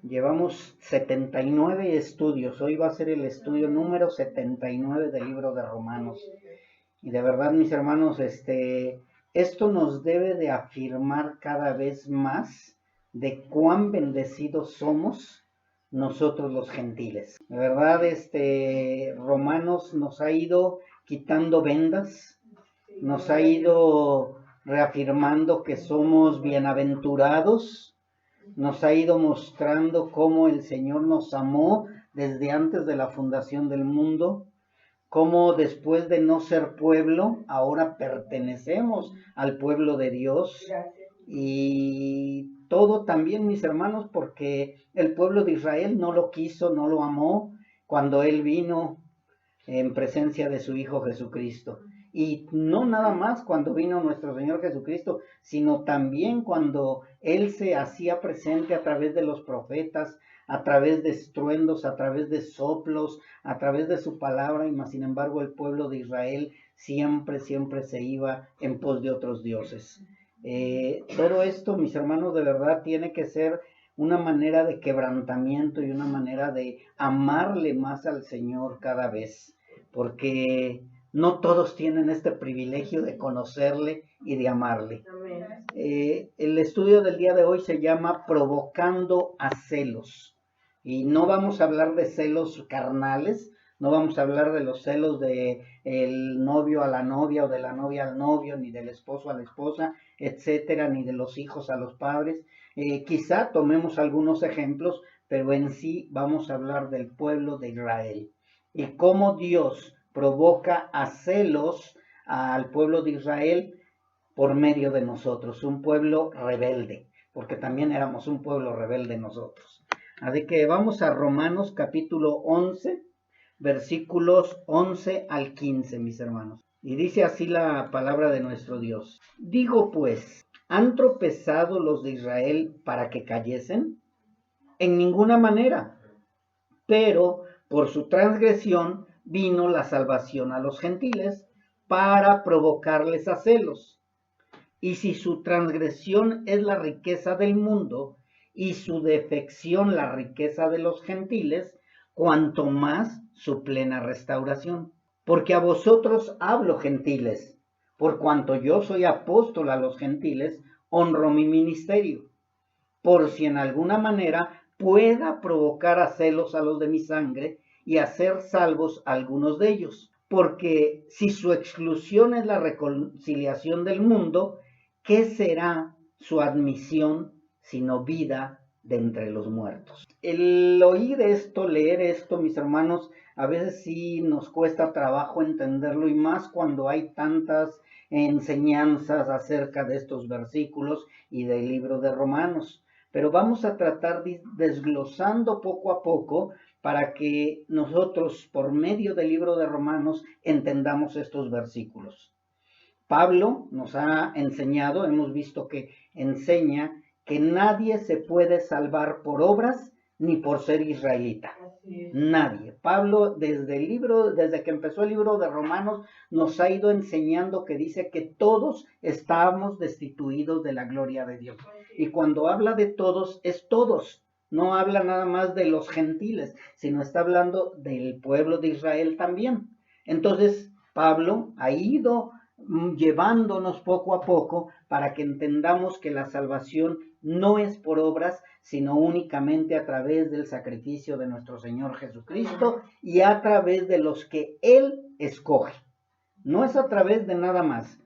Llevamos 79 estudios. Hoy va a ser el estudio número 79 del libro de Romanos. Y de verdad, mis hermanos, esto nos debe de afirmar cada vez más de cuán bendecidos somos nosotros los gentiles. De verdad, Romanos nos ha ido quitando vendas, nos ha ido reafirmando que somos bienaventurados, nos ha ido mostrando cómo el Señor nos amó desde antes de la fundación del mundo, cómo después de no ser pueblo, ahora pertenecemos al pueblo de Dios. Y todo también, mis hermanos, porque el pueblo de Israel no lo quiso, no lo amó cuando Él vino en presencia de su Hijo Jesucristo. Y no nada más cuando vino nuestro Señor Jesucristo, sino también cuando Él se hacía presente a través de los profetas, a través de estruendos, a través de soplos, a través de su palabra, y más sin embargo el pueblo de Israel siempre se iba en pos de otros dioses. Todo esto, mis hermanos, de verdad tiene que ser una manera de quebrantamiento y una manera de amarle más al Señor cada vez, porque no todos tienen este privilegio de conocerle y de amarle. El estudio del día de hoy se llama Provocando a celos. Y no vamos a hablar de celos carnales, no vamos a hablar de los celos de el novio a la novia o de la novia al novio, ni del esposo a la esposa, etcétera, ni de los hijos a los padres. Quizá tomemos algunos ejemplos, pero en sí vamos a hablar del pueblo de Israel y cómo Dios provoca a celos al pueblo de Israel por medio de nosotros, un pueblo rebelde, porque también éramos un pueblo rebelde nosotros. Así que vamos a Romanos capítulo 11, versículos 11 al 15, mis hermanos. Y dice así la palabra de nuestro Dios. Digo pues, ¿han tropezado los de Israel para que cayesen? En ninguna manera. Pero por su transgresión vino la salvación a los gentiles para provocarles a celos. Y si su transgresión es la riqueza del mundo y su defección la riqueza de los gentiles, cuanto más su plena restauración. Porque a vosotros hablo, gentiles, por cuanto yo soy apóstol a los gentiles, honro mi ministerio, por si en alguna manera pueda provocar a celos a los de mi sangre y hacer salvos a algunos de ellos. Porque si su exclusión es la reconciliación del mundo, ¿qué será su admisión sino vida de entre los muertos? El oír esto, leer esto, mis hermanos, a veces sí nos cuesta trabajo entenderlo, y más cuando hay tantas enseñanzas acerca de estos versículos y del libro de Romanos. Pero vamos a tratar desglosando poco a poco para que nosotros, por medio del libro de Romanos, entendamos estos versículos. Pablo nos ha enseñado, hemos visto que enseña que nadie se puede salvar por obras ni por ser israelita. Nadie. Pablo desde que empezó el libro de Romanos, nos ha ido enseñando que dice que todos estamos destituidos de la gloria de Dios. Y cuando habla de todos, es todos. No habla nada más de los gentiles, sino está hablando del pueblo de Israel también. Entonces, Pablo ha ido llevándonos poco a poco para que entendamos que la salvación no es por obras, sino únicamente a través del sacrificio de nuestro Señor Jesucristo y a través de los que Él escoge. No es a través de nada más.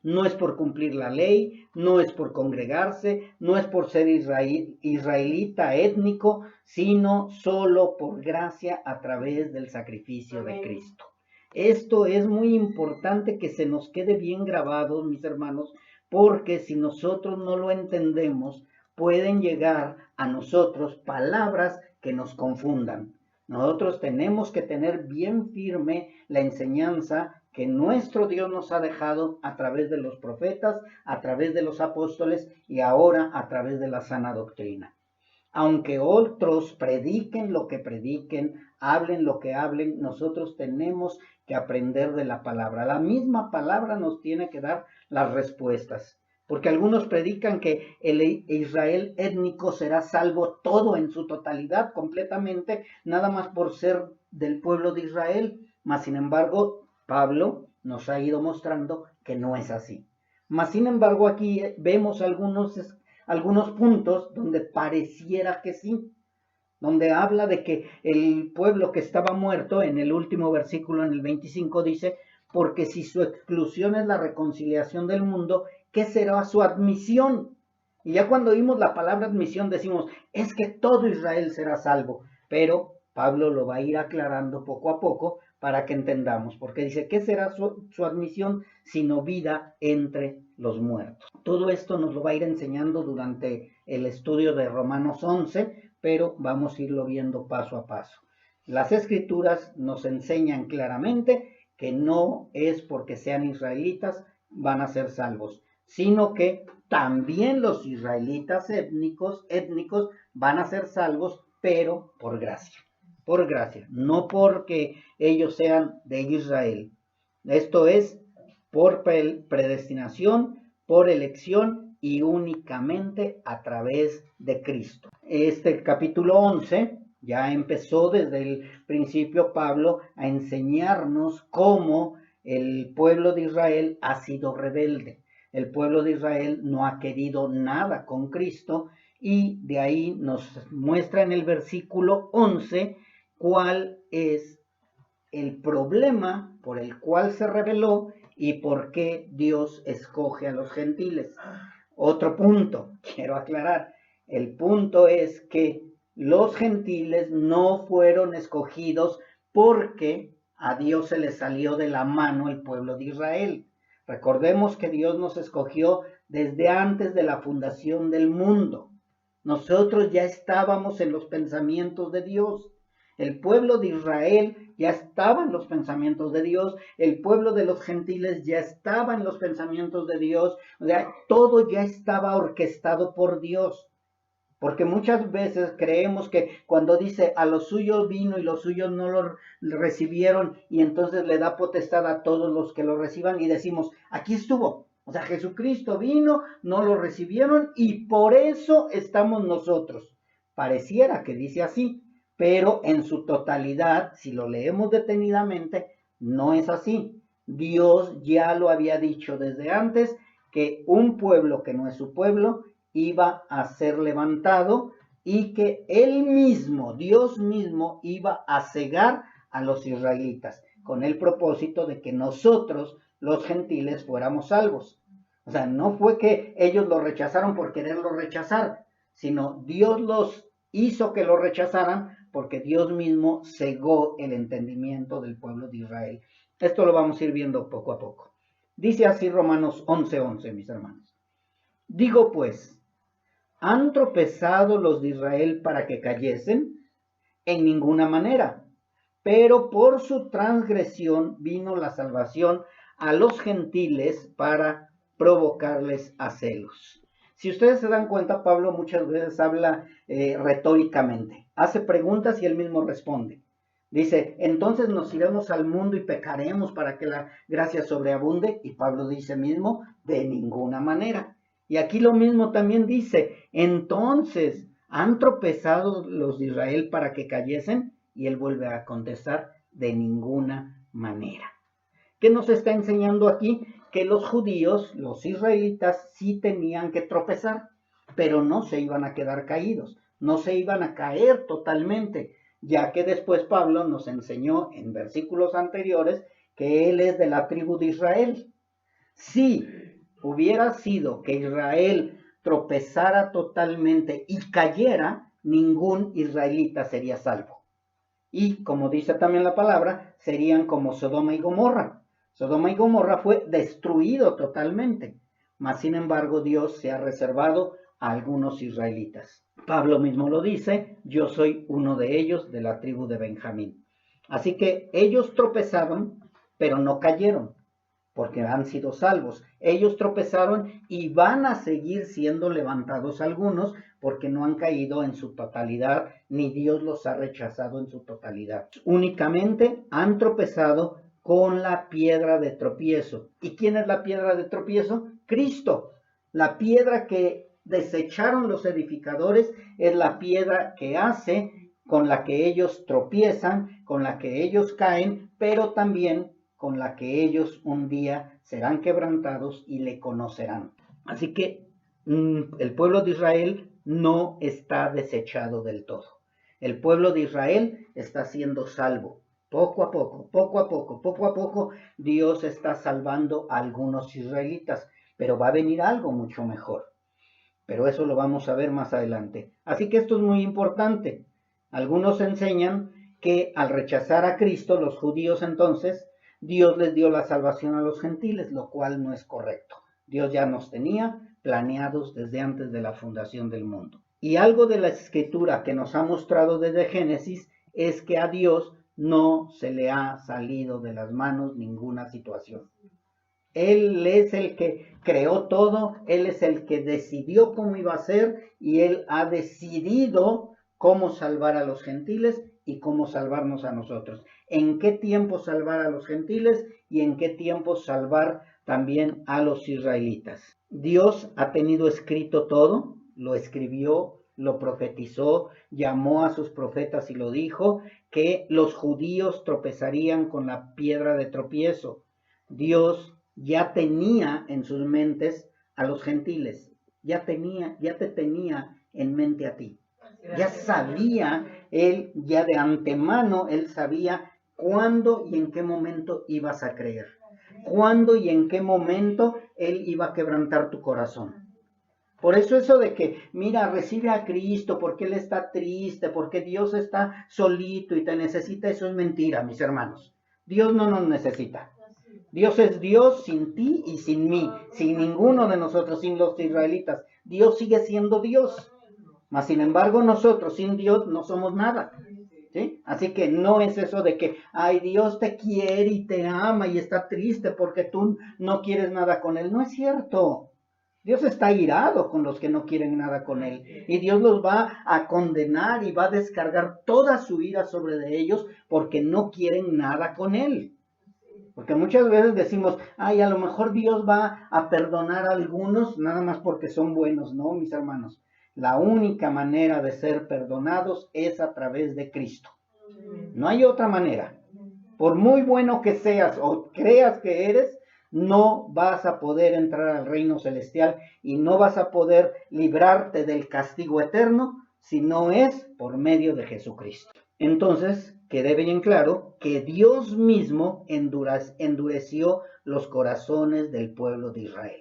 No es por cumplir la ley, no es por congregarse, no es por ser israelita étnico, sino solo por gracia a través del sacrificio de Cristo. Esto es muy importante que se nos quede bien grabado, mis hermanos, porque si nosotros no lo entendemos, pueden llegar a nosotros palabras que nos confundan. Nosotros tenemos que tener bien firme la enseñanza que nuestro Dios nos ha dejado a través de los profetas, a través de los apóstoles y ahora a través de la sana doctrina. Aunque otros prediquen lo que prediquen, hablen lo que hablen, nosotros tenemos que aprender de la palabra. La misma palabra nos tiene que dar las respuestas. porque algunos predican que el Israel étnico será salvo todo en su totalidad, completamente, nada más por ser del pueblo de Israel. Mas, sin embargo, Pablo nos ha ido mostrando que no es así. Mas, sin embargo, aquí vemos algunos puntos donde pareciera que sí, donde habla de que el pueblo que estaba muerto, en el último versículo, en el 25, dice, porque si su exclusión es la reconciliación del mundo, ¿qué será su admisión? Y ya cuando oímos la palabra admisión decimos, es que todo Israel será salvo, pero Pablo lo va a ir aclarando poco a poco para que entendamos, porque dice, ¿qué será su admisión sino vida entre los muertos? Todo esto nos lo va a ir enseñando durante el estudio de Romanos 11, pero vamos a irlo viendo paso a paso. Las escrituras nos enseñan claramente que no es porque sean israelitas van a ser salvos, sino que también los israelitas étnicos van a ser salvos, pero por gracia, no porque ellos sean de Israel. Esto es por predestinación, por elección y únicamente a través de Cristo. Este capítulo 11 ya empezó desde el principio Pablo a enseñarnos cómo el pueblo de Israel ha sido rebelde. El pueblo de Israel no ha querido nada con Cristo y de ahí nos muestra en el versículo 11 cuál es el problema por el cual se rebeló y por qué Dios escoge a los gentiles. Otro punto, quiero aclarar, el punto es que los gentiles no fueron escogidos porque a Dios se le salió de la mano el pueblo de Israel. Recordemos que Dios nos escogió desde antes de la fundación del mundo. Nosotros ya estábamos en los pensamientos de Dios. El pueblo de Israel ya estaba en los pensamientos de Dios, el pueblo de los gentiles ya estaba en los pensamientos de Dios, o sea, todo ya estaba orquestado por Dios. Porque muchas veces creemos que cuando dice a los suyos vino y los suyos no lo recibieron y entonces le da potestad a todos los que lo reciban y decimos, aquí estuvo. O sea, Jesucristo vino, no lo recibieron y por eso estamos nosotros. Pareciera que dice así, pero en su totalidad, si lo leemos detenidamente, no es así. Dios ya lo había dicho desde antes que un pueblo que no es su pueblo iba a ser levantado y que él mismo, Dios mismo, iba a cegar a los israelitas con el propósito de que nosotros, los gentiles, fuéramos salvos. O sea, no fue que ellos lo rechazaron por quererlo rechazar, sino Dios los hizo que lo rechazaran porque Dios mismo cegó el entendimiento del pueblo de Israel. Esto lo vamos a ir viendo poco a poco. Dice así Romanos 11:11, mis hermanos. Digo pues, ¿han tropezado los de Israel para que cayesen? En ninguna manera. Pero por su transgresión vino la salvación a los gentiles para provocarles a celos. Si ustedes se dan cuenta, Pablo muchas veces habla retóricamente. Hace preguntas y él mismo responde. Dice, entonces nos iremos al mundo y pecaremos para que la gracia sobreabunde. Y Pablo dice mismo, de ninguna manera. Y aquí lo mismo también dice, entonces, ¿han tropezado los de Israel para que cayesen? Y él vuelve a contestar, de ninguna manera. ¿Qué nos está enseñando aquí? Que los judíos, los israelitas, sí tenían que tropezar, pero no se iban a quedar caídos, no se iban a caer totalmente, ya que después Pablo nos enseñó en versículos anteriores que él es de la tribu de Israel. Si hubiera sido que Israel tropezara totalmente y cayera, ningún israelita sería salvo. Y como dice también la palabra, serían como Sodoma y Gomorra. Sodoma y Gomorra fue destruido totalmente, mas sin embargo Dios se ha reservado a algunos israelitas. Pablo mismo lo dice, yo soy uno de ellos, de la tribu de Benjamín. Así que ellos tropezaron, pero no cayeron, porque han sido salvos. Ellos tropezaron y van a seguir siendo levantados algunos, porque no han caído en su totalidad, ni Dios los ha rechazado en su totalidad. Únicamente han tropezado con la piedra de tropiezo. ¿Y quién es la piedra de tropiezo? Cristo. La piedra que desecharon los edificadores es la piedra que hace, con la que ellos tropiezan, con la que ellos caen, pero también con la que ellos un día serán quebrantados y le conocerán. Así que el pueblo de Israel no está desechado del todo. El pueblo de Israel está siendo salvo. Poco a poco, Dios está salvando a algunos israelitas, pero va a venir algo mucho mejor. Pero eso lo vamos a ver más adelante. Así que esto es muy importante. Algunos enseñan que al rechazar a Cristo, los judíos entonces, Dios les dio la salvación a los gentiles, lo cual no es correcto. Dios ya nos tenía planeados desde antes de la fundación del mundo. Y algo de la escritura que nos ha mostrado desde Génesis es que a Dios no se le ha salido de las manos ninguna situación. Él es el que creó todo, Él es el que decidió cómo iba a ser y Él ha decidido cómo salvar a los gentiles y cómo salvarnos a nosotros. En qué tiempo salvar a los gentiles y en qué tiempo salvar también a los israelitas. Dios ha tenido escrito todo, lo escribió, lo profetizó, llamó a sus profetas y lo dijo, que los judíos tropezarían con la piedra de tropiezo. Dios ya tenía en sus mentes a los gentiles, ya te tenía en mente a ti. Ya sabía, él ya de antemano, él sabía cuándo y en qué momento ibas a creer. Cuándo y en qué momento él iba a quebrantar tu corazón. Por eso de que, mira, recibe a Cristo porque Él está triste, porque Dios está solito y te necesita, eso es mentira, mis hermanos. Dios no nos necesita. Dios es Dios sin ti y sin mí, sin ninguno de nosotros, sin los israelitas. Dios sigue siendo Dios. Mas, sin embargo, nosotros sin Dios no somos nada. ¿Sí? Así que no es eso de que, ay, Dios te quiere y te ama y está triste porque tú no quieres nada con Él. No es cierto. Dios está irado con los que no quieren nada con Él. Y Dios los va a condenar y va a descargar toda su ira sobre de ellos porque no quieren nada con Él. Porque muchas veces decimos, ay, a lo mejor Dios va a perdonar a algunos nada más porque son buenos. No, mis hermanos. La única manera de ser perdonados es a través de Cristo. No hay otra manera. Por muy bueno que seas o creas que eres, no vas a poder entrar al reino celestial y no vas a poder librarte del castigo eterno si no es por medio de Jesucristo. Entonces, quede bien claro que Dios mismo endureció los corazones del pueblo de Israel.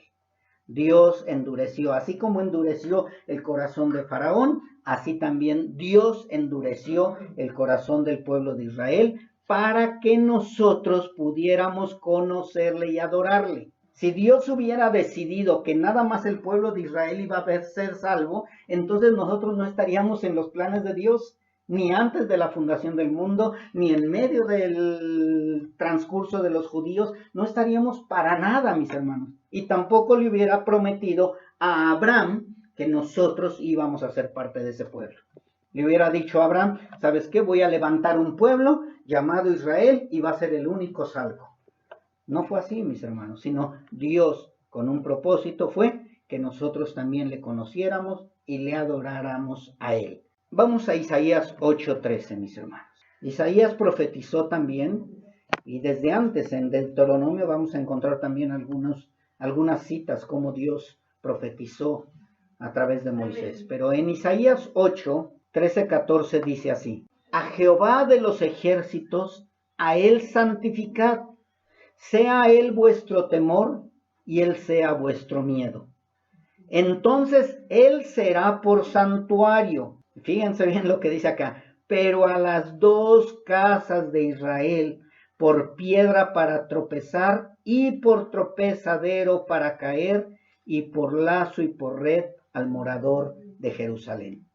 Dios endureció, así como endureció el corazón de Faraón, así también Dios endureció el corazón del pueblo de Israel para que nosotros pudiéramos conocerle y adorarle. Si Dios hubiera decidido que nada más el pueblo de Israel iba a ser salvo, entonces nosotros no estaríamos en los planes de Dios, ni antes de la fundación del mundo, ni en medio del transcurso de los judíos, no estaríamos para nada, mis hermanos. Y tampoco le hubiera prometido a Abraham que nosotros íbamos a ser parte de ese pueblo. Le hubiera dicho a Abraham, ¿sabes qué? Voy a levantar un pueblo llamado Israel y va a ser el único salvo. No fue así, mis hermanos, sino Dios con un propósito fue que nosotros también le conociéramos y le adoráramos a Él. Vamos a Isaías 8:13, mis hermanos. Isaías profetizó también, y desde antes en Deuteronomio vamos a encontrar también algunas citas como Dios profetizó a través de Moisés. Pero en Isaías 8:13-14 dice así: a Jehová de los ejércitos, a Él santificad, sea Él vuestro temor y Él sea vuestro miedo. Entonces Él será por santuario. Fíjense bien lo que dice acá. Pero a las dos casas de Israel, por piedra para tropezar y por tropezadero para caer, y por lazo y por red al morador de Jerusalén.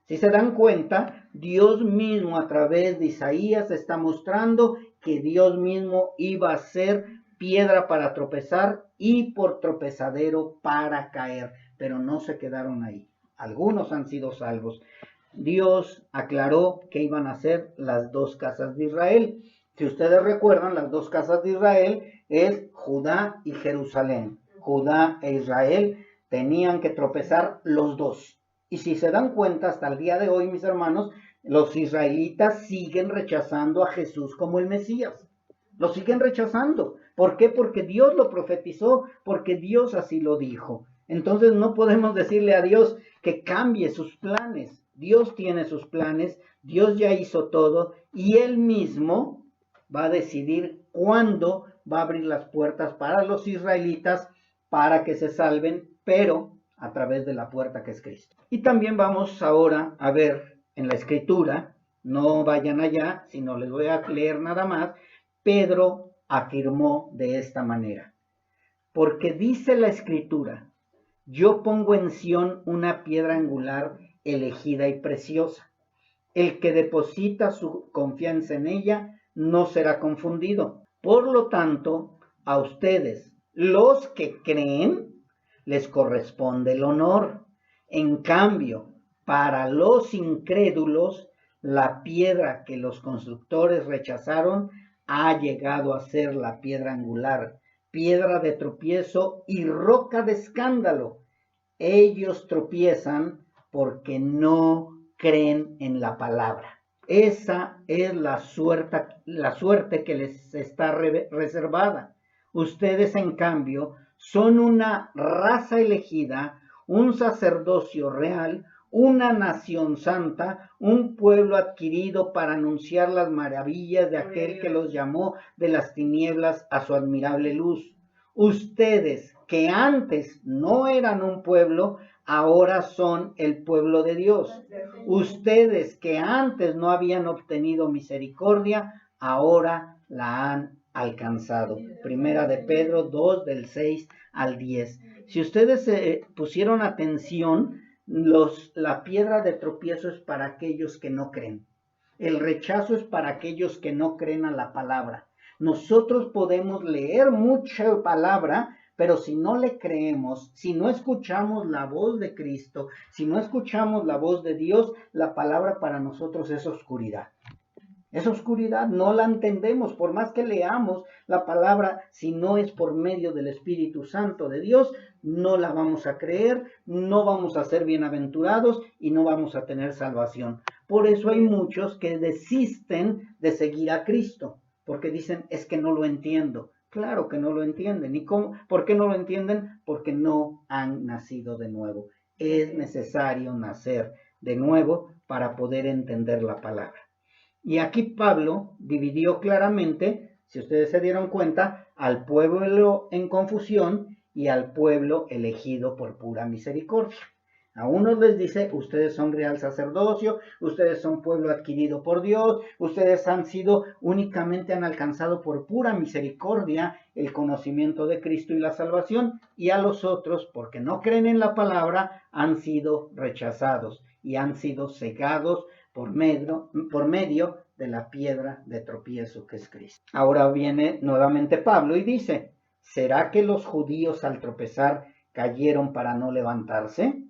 Si se dan cuenta, Dios mismo a través de Isaías está mostrando que Dios mismo iba a ser piedra para tropezar y por tropezadero para caer, pero no se quedaron ahí. Algunos han sido salvos. Dios aclaró que iban a ser las dos casas de Israel. Si ustedes recuerdan, las dos casas de Israel es Judá y Jerusalén. Judá e Israel tenían que tropezar los dos. Y si se dan cuenta, hasta el día de hoy, mis hermanos, los israelitas siguen rechazando a Jesús como el Mesías. Lo siguen rechazando. ¿Por qué? Porque Dios lo profetizó, porque Dios así lo dijo. Entonces no podemos decirle a Dios que cambie sus planes. Dios tiene sus planes, Dios ya hizo todo y Él mismo va a decidir cuándo va a abrir las puertas para los israelitas para que se salven, pero a través de la puerta que es Cristo. Y también vamos ahora a ver en la Escritura, no vayan allá, sino les voy a leer nada más. Pedro afirmó de esta manera: porque dice la Escritura, yo pongo en Sión una piedra angular elegida y preciosa. El que deposita su confianza en ella no será confundido. Por lo tanto, a ustedes, los que creen, les corresponde el honor. En cambio, para los incrédulos, la piedra que los constructores rechazaron ha llegado a ser la piedra angular, piedra de tropiezo y roca de escándalo. Ellos tropiezan porque no creen en la palabra. Esa es la suerte que les está reservada. Ustedes, en cambio, son una raza elegida, un sacerdocio real, una nación santa, un pueblo adquirido para anunciar las maravillas de aquel que los llamó de las tinieblas a su admirable luz. Ustedes, que antes no eran un pueblo, ahora son el pueblo de Dios. Ustedes, que antes no habían obtenido misericordia, ahora la han alcanzado. Primera de Pedro 2, del 6 al 10. Si ustedes pusieron atención, la piedra de tropiezo es para aquellos que no creen. El rechazo es para aquellos que no creen a la palabra. Nosotros podemos leer mucha palabra, pero si no le creemos, si no escuchamos la voz de Cristo, si no escuchamos la voz de Dios, la palabra para nosotros es oscuridad. Es oscuridad, no la entendemos, por más que leamos la palabra, si no es por medio del Espíritu Santo de Dios, no la vamos a creer, no vamos a ser bienaventurados y no vamos a tener salvación. Por eso hay muchos que desisten de seguir a Cristo, porque dicen, es que no lo entiendo. Claro que no lo entienden. ¿Y cómo? ¿Por qué no lo entienden? Porque no han nacido de nuevo. Es necesario nacer de nuevo para poder entender la palabra. Y aquí Pablo dividió claramente, si ustedes se dieron cuenta, al pueblo en confusión y al pueblo elegido por pura misericordia. A unos les dice, ustedes son real sacerdocio, ustedes son pueblo adquirido por Dios, ustedes únicamente han alcanzado por pura misericordia el conocimiento de Cristo y la salvación, y a los otros, porque no creen en la palabra, han sido rechazados y han sido cegados por medio de la piedra de tropiezo que es Cristo. Ahora viene nuevamente Pablo y dice, ¿será que los judíos al tropezar cayeron para no levantarse?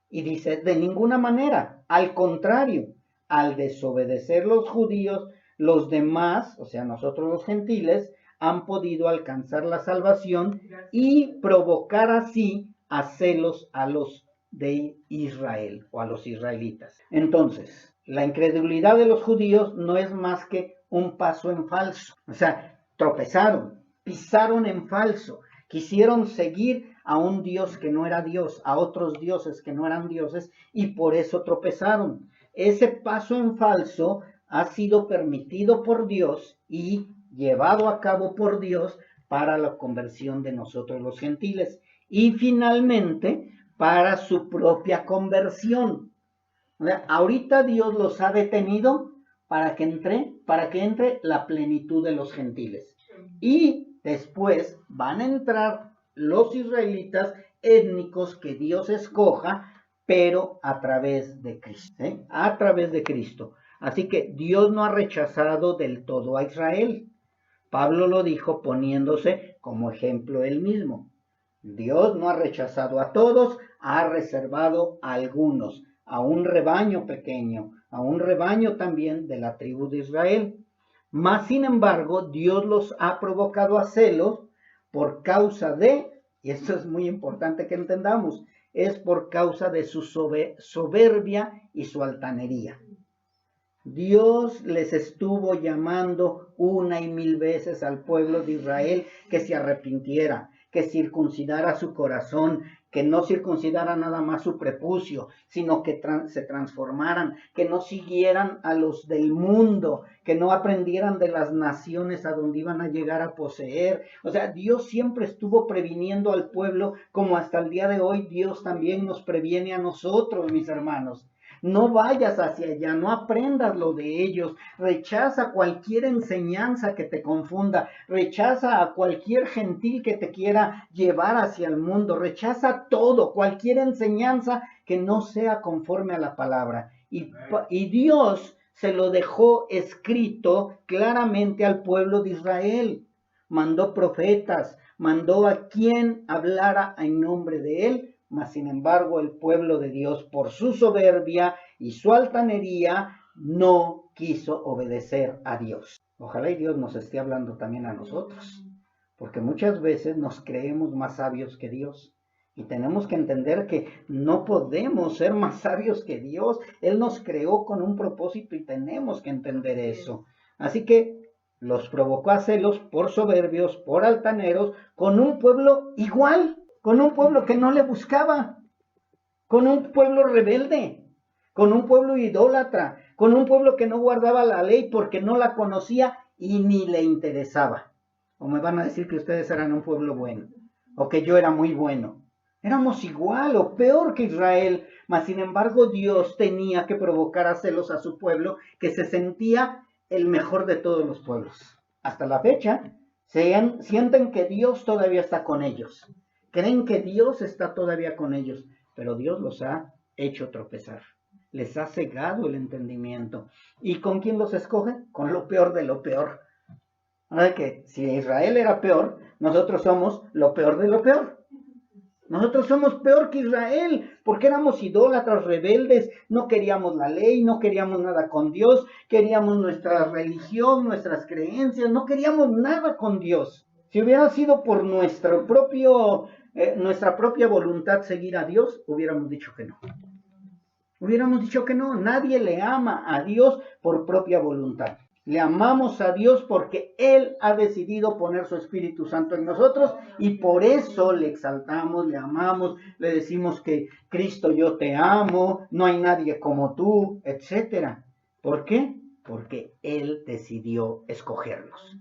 Y dice, de ninguna manera, al contrario, al desobedecer los judíos, los demás, o sea, nosotros los gentiles, han podido alcanzar la salvación y provocar así a celos a los de Israel o a los israelitas. Entonces, la incredulidad de los judíos no es más que un paso en falso. O sea, tropezaron, pisaron en falso, quisieron seguir a un Dios que no era Dios, a otros dioses que no eran dioses, y por eso tropezaron. Ese paso en falso ha sido permitido por Dios y llevado a cabo por Dios para la conversión de nosotros los gentiles. Y finalmente, para su propia conversión. Ahorita Dios los ha detenido para que entre la plenitud de los gentiles. Y después van a entrar los israelitas étnicos que Dios escoja, pero a través de Cristo. A través de Cristo. Así que Dios no ha rechazado del todo a Israel. Pablo lo dijo poniéndose como ejemplo él mismo. Dios no ha rechazado a todos, ha reservado a algunos, a un rebaño pequeño, a un rebaño también de la tribu de Israel. Mas, sin embargo, Dios los ha provocado a celos por causa de y esto es muy importante que entendamos, es por causa de su soberbia y su altanería. Dios les estuvo llamando una y mil veces al pueblo de Israel que se arrepintiera, que circuncidara su corazón, que no circuncidara nada más su prepucio, sino que se transformaran, que no siguieran a los del mundo, que no aprendieran de las naciones a donde iban a llegar a poseer. O sea, Dios siempre estuvo previniendo al pueblo, como hasta el día de hoy Dios también nos previene a nosotros, mis hermanos. No vayas hacia allá, no aprendas lo de ellos, rechaza cualquier enseñanza que te confunda, rechaza a cualquier gentil que te quiera llevar hacia el mundo, rechaza todo, cualquier enseñanza que no sea conforme a la palabra. Y Dios se lo dejó escrito claramente al pueblo de Israel. Mandó profetas, mandó a quien hablara en nombre de él. Mas sin embargo el pueblo de Dios, por su soberbia y su altanería, no quiso obedecer a Dios. Ojalá y Dios nos esté hablando también a nosotros, porque muchas veces nos creemos más sabios que Dios. Y tenemos que entender que no podemos ser más sabios que Dios. Él nos creó con un propósito y tenemos que entender eso. Así que los provocó a celos por soberbios, por altaneros, con un pueblo igual, con un pueblo que no le buscaba, con un pueblo rebelde, con un pueblo idólatra, con un pueblo que no guardaba la ley porque no la conocía y ni le interesaba. O me van a decir que ustedes eran un pueblo bueno, o que yo era muy bueno. Éramos igual o peor que Israel, mas sin embargo Dios tenía que provocar a celos a su pueblo, que se sentía el mejor de todos los pueblos. Hasta la fecha, sienten que Dios todavía está con ellos. Creen que Dios está todavía con ellos, pero Dios los ha hecho tropezar. Les ha cegado el entendimiento. ¿Y con quién los escoge? Con lo peor de lo peor. Ahora que si Israel era peor, nosotros somos lo peor de lo peor. Nosotros somos peor que Israel, porque éramos idólatras, rebeldes, no queríamos la ley, no queríamos nada con Dios, queríamos nuestra religión, nuestras creencias, no queríamos nada con Dios. Si hubiera sido por nuestra propia voluntad seguir a Dios, hubiéramos dicho que no. Hubiéramos dicho que no, nadie le ama a Dios por propia voluntad. Le amamos a Dios porque Él ha decidido poner su Espíritu Santo en nosotros y por eso le exaltamos, le amamos, le decimos que Cristo, yo te amo, no hay nadie como tú, etc. ¿Por qué? Porque Él decidió escogerlos.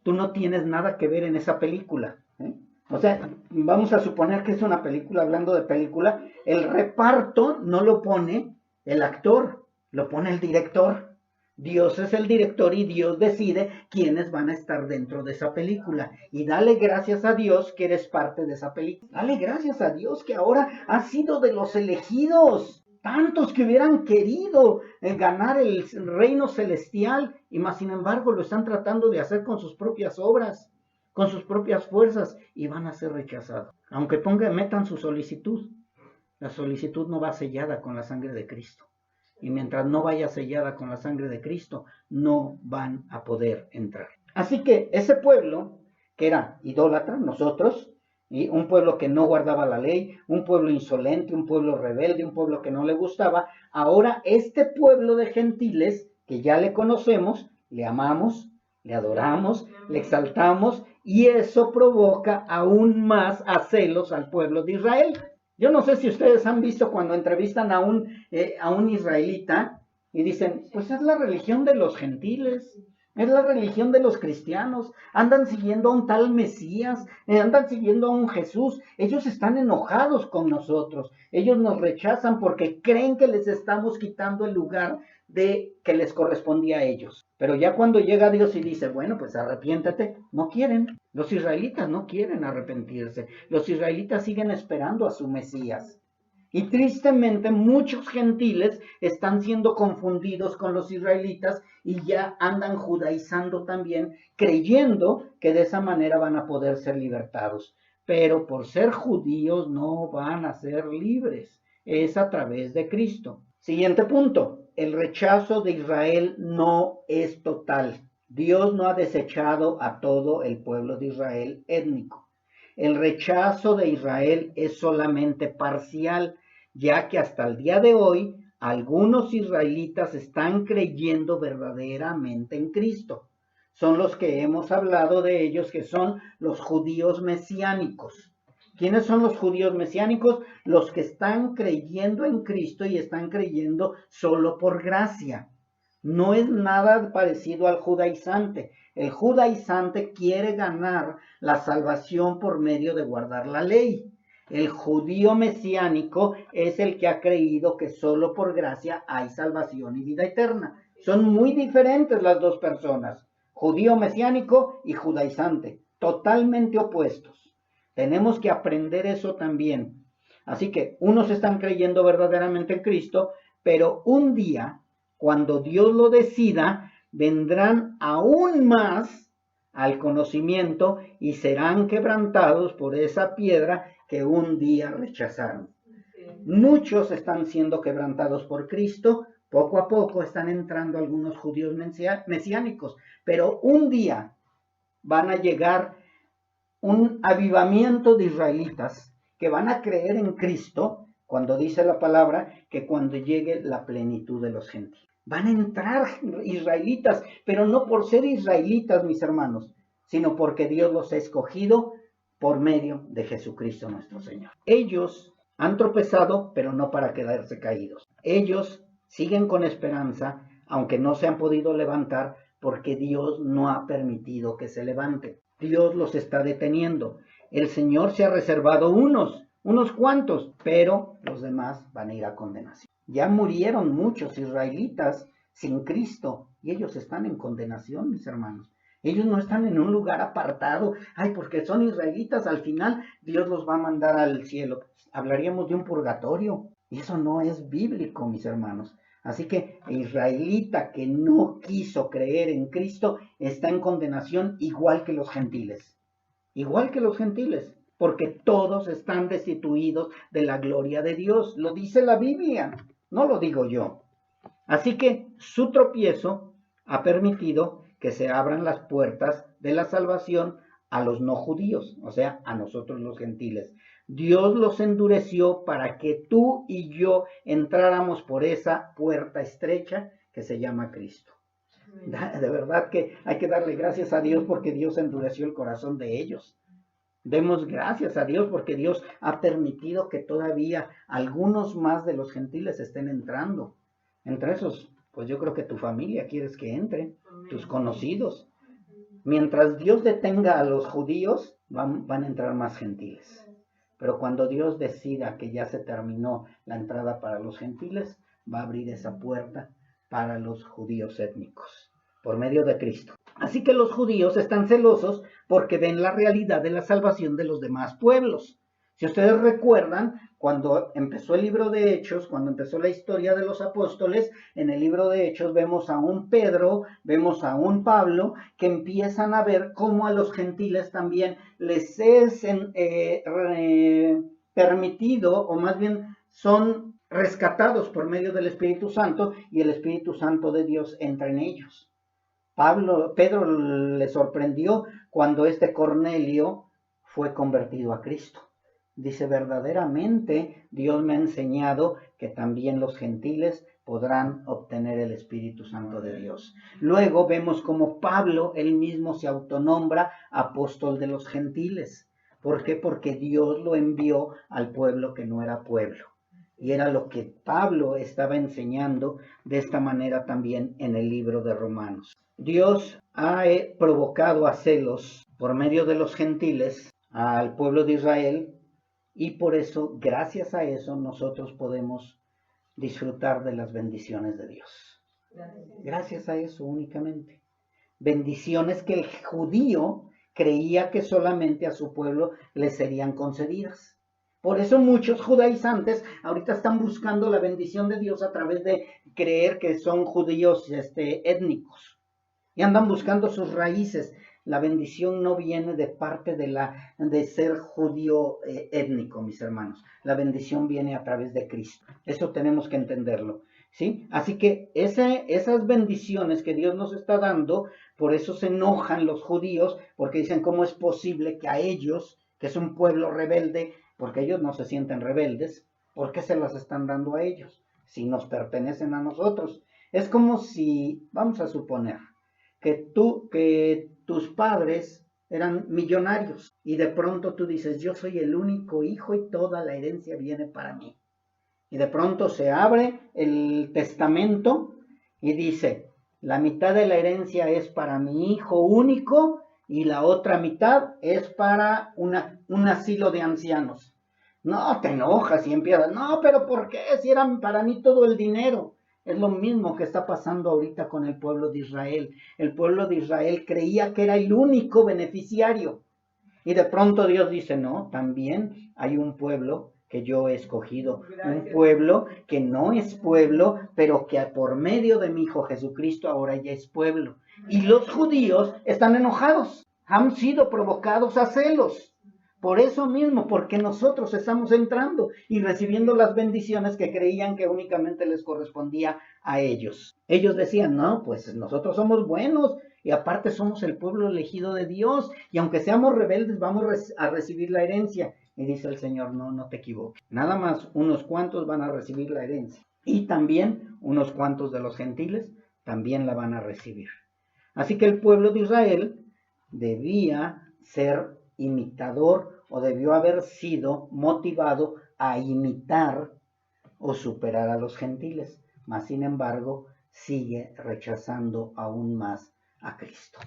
Tú no tienes nada que ver en esa película, ¿eh? O sea, vamos a suponer que es una película, hablando de película, el reparto no lo pone el actor, lo pone el director. Dios es el director y Dios decide quiénes van a estar dentro de esa película. Y dale gracias a Dios que eres parte de esa película. Dale gracias a Dios que ahora has sido de los elegidos. Tantos que hubieran querido ganar el reino celestial y más sin embargo lo están tratando de hacer con sus propias obras, con sus propias fuerzas y van a ser rechazados. Aunque metan su solicitud, la solicitud no va sellada con la sangre de Cristo. Y mientras no vaya sellada con la sangre de Cristo, no van a poder entrar. Así que ese pueblo, que era idólatra, nosotros, y un pueblo que no guardaba la ley, un pueblo insolente, un pueblo rebelde, un pueblo que no le gustaba, ahora este pueblo de gentiles, que ya le conocemos, le amamos, le adoramos, le exaltamos, y eso provoca aún más a celos al pueblo de Israel. Yo no sé si ustedes han visto cuando entrevistan a un israelita y dicen, pues es la religión de los gentiles, es la religión de los cristianos, andan siguiendo a un tal Mesías, andan siguiendo a un Jesús, ellos están enojados con nosotros, ellos nos rechazan porque creen que les estamos quitando el lugar de que les correspondía a ellos. Pero ya cuando llega Dios y dice, bueno, pues arrepiéntate, no quieren. Los israelitas no quieren arrepentirse. Los israelitas siguen esperando a su Mesías. Y tristemente muchos gentiles están siendo confundidos con los israelitas y ya andan judaizando también, creyendo que de esa manera van a poder ser libertados. Pero por ser judíos no van a ser libres. Es a través de Cristo. Siguiente punto. El rechazo de Israel no es total. Dios no ha desechado a todo el pueblo de Israel étnico. el rechazo de Israel es solamente parcial, ya que hasta el día de hoy algunos israelitas están creyendo verdaderamente en Cristo. Son los que hemos hablado de ellos, que son los judíos mesiánicos. ¿Quiénes son los judíos mesiánicos? Los que están creyendo en Cristo y están creyendo solo por gracia. No es nada parecido al judaizante. El judaizante quiere ganar la salvación por medio de guardar la ley. El judío mesiánico es el que ha creído que solo por gracia hay salvación y vida eterna. Son muy diferentes las dos personas, judío mesiánico y judaizante, totalmente opuestos. Tenemos que aprender eso también. Así que unos están creyendo verdaderamente en Cristo, pero un día, cuando Dios lo decida, vendrán aún más al conocimiento y serán quebrantados por esa piedra que un día rechazaron. Muchos están siendo quebrantados por Cristo, poco a poco están entrando algunos judíos mesiánicos, pero un día van a llegar un avivamiento de israelitas que van a creer en Cristo cuando dice la palabra que cuando llegue la plenitud de los gentiles. Van a entrar israelitas, pero no por ser israelitas, mis hermanos, sino porque Dios los ha escogido por medio de Jesucristo nuestro Señor. Ellos han tropezado, pero no para quedarse caídos. Ellos siguen con esperanza, aunque no se han podido levantar, porque Dios no ha permitido que se levanten. Dios los está deteniendo. El Señor se ha reservado unos cuantos, pero los demás van a ir a condenación. Ya murieron muchos israelitas sin Cristo y ellos están en condenación, mis hermanos. Ellos no están en un lugar apartado. Ay, porque son israelitas, al final Dios los va a mandar al cielo. Hablaríamos de un purgatorio. Y eso no es bíblico, mis hermanos. Así que el israelita que no quiso creer en Cristo está en condenación igual que los gentiles. Igual que los gentiles. Porque todos están destituidos de la gloria de Dios. Lo dice la Biblia, no lo digo yo. Así que su tropiezo ha permitido que se abran las puertas de la salvación a los no judíos, o sea, a nosotros los gentiles. Dios los endureció para que tú y yo entráramos por esa puerta estrecha que se llama Cristo. De verdad que hay que darle gracias a Dios porque Dios endureció el corazón de ellos. Demos gracias a Dios porque Dios ha permitido que todavía algunos más de los gentiles estén entrando. Entre esos, pues yo creo que tu familia quieres que entre, tus conocidos. Mientras Dios detenga a los judíos, van a entrar más gentiles. Pero cuando Dios decida que ya se terminó la entrada para los gentiles, va a abrir esa puerta para los judíos étnicos, por medio de Cristo. Así que los judíos están celosos porque ven la realidad de la salvación de los demás pueblos. Si ustedes recuerdan, cuando empezó el libro de Hechos, cuando empezó la historia de los apóstoles, en el libro de Hechos vemos a un Pedro, vemos a un Pablo, que empiezan a ver cómo a los gentiles también les es permitido, o más bien son rescatados por medio del Espíritu Santo, y el Espíritu Santo de Dios entra en ellos. Pedro le sorprendió cuando este Cornelio fue convertido a Cristo. Dice, verdaderamente Dios me ha enseñado que también los gentiles podrán obtener el Espíritu Santo de Dios. Luego vemos como Pablo, él mismo se autonombra apóstol de los gentiles. ¿Por qué? Porque Dios lo envió al pueblo que no era pueblo. Y era lo que Pablo estaba enseñando de esta manera también en el libro de Romanos. Dios ha provocado a celos por medio de los gentiles al pueblo de Israel, y por eso, gracias a eso, nosotros podemos disfrutar de las bendiciones de Dios. Gracias a eso únicamente. Bendiciones que el judío creía que solamente a su pueblo le serían concedidas. Por eso muchos judaizantes ahorita están buscando la bendición de Dios a través de creer que son judíos étnicos. Y andan buscando sus raíces. La bendición no viene de parte de ser judío étnico, mis hermanos. La bendición viene a través de Cristo. Eso tenemos que entenderlo, ¿sí? Así que esas bendiciones que Dios nos está dando, por eso se enojan los judíos, porque dicen, ¿cómo es posible que a ellos, que es un pueblo rebelde, porque ellos no se sienten rebeldes, ¿por qué se las están dando a ellos? Si nos pertenecen a nosotros. Es como si, vamos a suponer, que tus padres eran millonarios y de pronto tú dices, yo soy el único hijo y toda la herencia viene para mí. Y de pronto se abre el testamento y dice, la mitad de la herencia es para mi hijo único y la otra mitad es para un asilo de ancianos. No, te enojas y empiezas, no, pero ¿por qué? Si eran para mí todo el dinero. Es lo mismo que está pasando ahorita con el pueblo de Israel. El pueblo de Israel creía que era el único beneficiario. Y de pronto Dios dice, no, también hay un pueblo que yo he escogido, un pueblo que no es pueblo, pero que por medio de mi Hijo Jesucristo ahora ya es pueblo. Y los judíos están enojados, han sido provocados a celos. Por eso mismo, porque nosotros estamos entrando y recibiendo las bendiciones que creían que únicamente les correspondía a ellos. Ellos decían, no, pues nosotros somos buenos y aparte somos el pueblo elegido de Dios y aunque seamos rebeldes vamos a recibir la herencia. Y dice el Señor, no, no te equivoques. Nada más unos cuantos van a recibir la herencia y también unos cuantos de los gentiles también la van a recibir. Así que el pueblo de Israel debía ser imitador o debió haber sido motivado a imitar o superar a los gentiles, mas sin embargo sigue rechazando aún más a Cristo.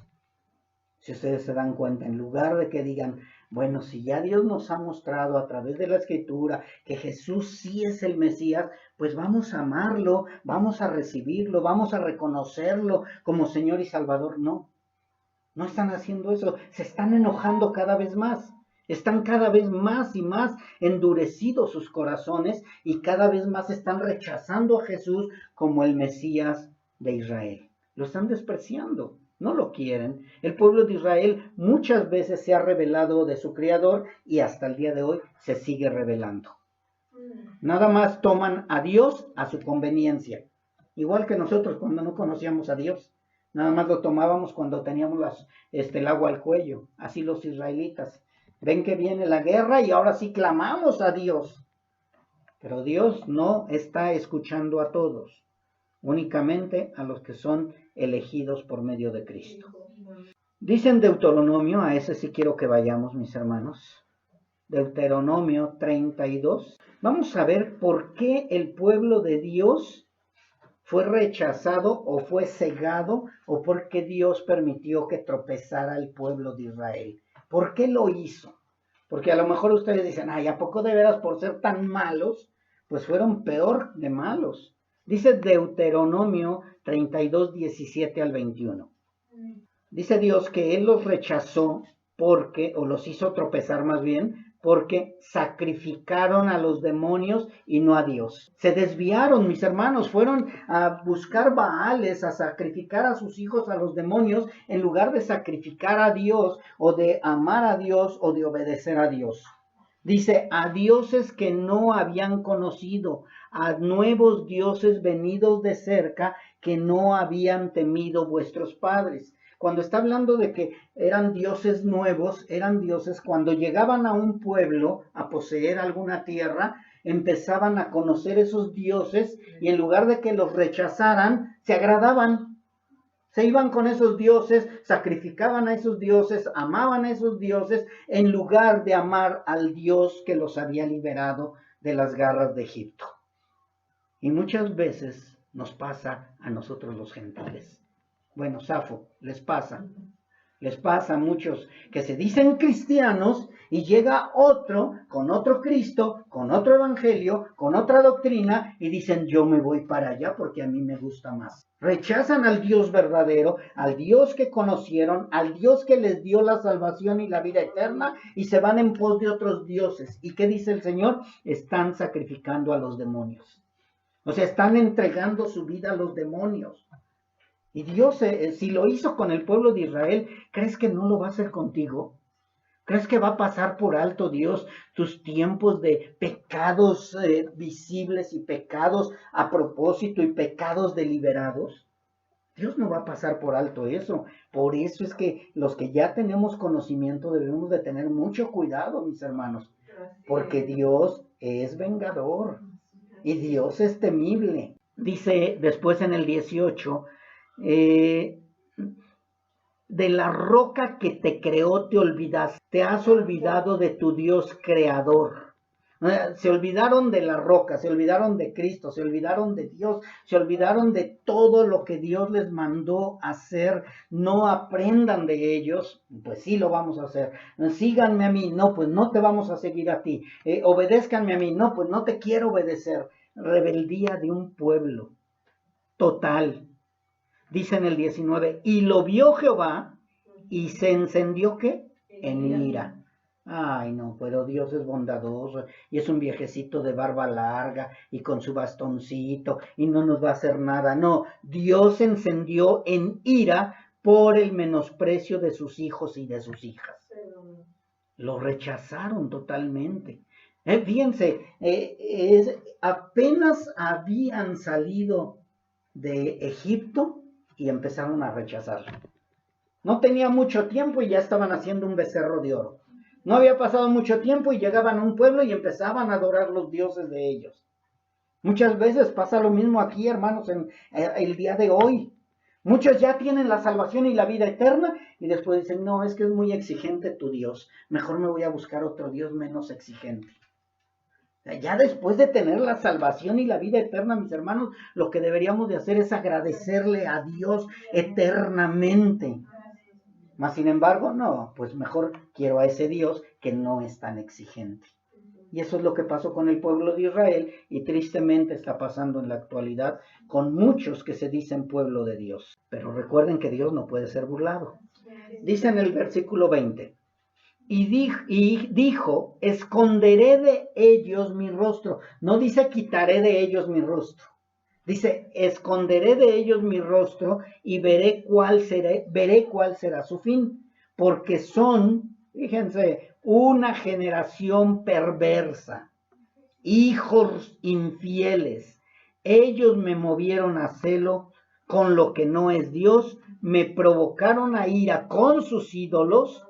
Si ustedes se dan cuenta, en lugar de que digan, bueno, si ya Dios nos ha mostrado a través de la Escritura que Jesús sí es el Mesías, pues vamos a amarlo, vamos a recibirlo, vamos a reconocerlo como Señor y Salvador. No, no están haciendo eso, se están enojando cada vez más. Están cada vez más y más endurecidos sus corazones y cada vez más están rechazando a Jesús como el Mesías de Israel. Lo están despreciando, no lo quieren. El pueblo de Israel muchas veces se ha revelado de su Creador y hasta el día de hoy se sigue revelando. Nada más toman a Dios a su conveniencia. Igual que nosotros cuando no conocíamos a Dios. Nada más lo tomábamos cuando teníamos el agua al cuello. Así los israelitas. Ven que viene la guerra y ahora sí clamamos a Dios. Pero Dios no está escuchando a todos. Únicamente a los que son elegidos por medio de Cristo. Dice en Deuteronomio, a ese sí quiero que vayamos, mis hermanos. Deuteronomio 32. Vamos a ver por qué el pueblo de Dios fue rechazado o fue cegado o por qué Dios permitió que tropezara el pueblo de Israel. ¿Por qué lo hizo? Porque a lo mejor ustedes dicen, ay, ¿a poco de veras por ser tan malos? Pues fueron peor de malos. Dice Deuteronomio 32, 17 al 21. Dice Dios que Él los rechazó porque, o los hizo tropezar más bien, porque sacrificaron a los demonios y no a Dios. Se desviaron, mis hermanos, fueron a buscar Baales, a sacrificar a sus hijos a los demonios, en lugar de sacrificar a Dios, o de amar a Dios, o de obedecer a Dios. Dice, a dioses que no habían conocido, a nuevos dioses venidos de cerca, que no habían temido vuestros padres. Cuando está hablando de que eran dioses nuevos, eran dioses cuando llegaban a un pueblo a poseer alguna tierra, empezaban a conocer esos dioses y en lugar de que los rechazaran, se agradaban. Se iban con esos dioses, sacrificaban a esos dioses, amaban a esos dioses, en lugar de amar al Dios que los había liberado de las garras de Egipto. Y muchas veces nos pasa a nosotros los gentiles. Bueno, Safo, les pasa a muchos que se dicen cristianos y llega otro con otro Cristo, con otro evangelio, con otra doctrina y dicen yo me voy para allá porque a mí me gusta más. Rechazan al Dios verdadero, al Dios que conocieron, al Dios que les dio la salvación y la vida eterna y se van en pos de otros dioses. ¿Y qué dice el Señor? Están sacrificando a los demonios. O sea, están entregando su vida a los demonios. Y Dios, si lo hizo con el pueblo de Israel, ¿crees que no lo va a hacer contigo? ¿Crees que va a pasar por alto Dios tus tiempos de pecados visibles y pecados a propósito y pecados deliberados? Dios no va a pasar por alto eso. Por eso es que los que ya tenemos conocimiento debemos de tener mucho cuidado, mis hermanos, porque Dios es vengador y Dios es temible. Dice después en el 18, de la roca que te creó te olvidas, te has olvidado de tu Dios creador. Se olvidaron de la roca, se olvidaron de Cristo, se olvidaron de Dios, se olvidaron de todo lo que Dios les mandó hacer. No aprendan de ellos, pues sí lo vamos a hacer. Síganme a mí, no, pues no te vamos a seguir a ti. Obedézcanme a mí, no, pues no te quiero obedecer. Rebeldía de un pueblo total. Dice en el 19, y lo vio Jehová y se encendió ¿qué? En ira. Ay, no, pero Dios es bondadoso y es un viejecito de barba larga y con su bastoncito y no nos va a hacer nada. No, Dios se encendió en ira por el menosprecio de sus hijos y de sus hijas. Lo rechazaron totalmente. Fíjense, apenas habían salido de Egipto y empezaron a rechazarlo. No tenía mucho tiempo y ya estaban haciendo un becerro de oro. No había pasado mucho tiempo y llegaban a un pueblo y empezaban a adorar los dioses de ellos. Muchas veces pasa lo mismo aquí, hermanos, en el día de hoy. Muchos ya tienen la salvación y la vida eterna y después dicen, no, es que es muy exigente tu Dios. Mejor me voy a buscar otro Dios menos exigente. Ya después de tener la salvación y la vida eterna, mis hermanos, lo que deberíamos de hacer es agradecerle a Dios eternamente. Mas, sin embargo, no, pues mejor quiero a ese Dios que no es tan exigente. Y eso es lo que pasó con el pueblo de Israel y tristemente está pasando en la actualidad con muchos que se dicen pueblo de Dios. Pero recuerden que Dios no puede ser burlado. Dice en el versículo 20, y dijo, esconderé de ellos mi rostro. No dice quitaré de ellos mi rostro. Dice, esconderé de ellos mi rostro y veré cuál será su fin. Porque son, fíjense, una generación perversa, hijos infieles. Ellos me movieron a celo con lo que no es Dios, me provocaron a ira con sus ídolos,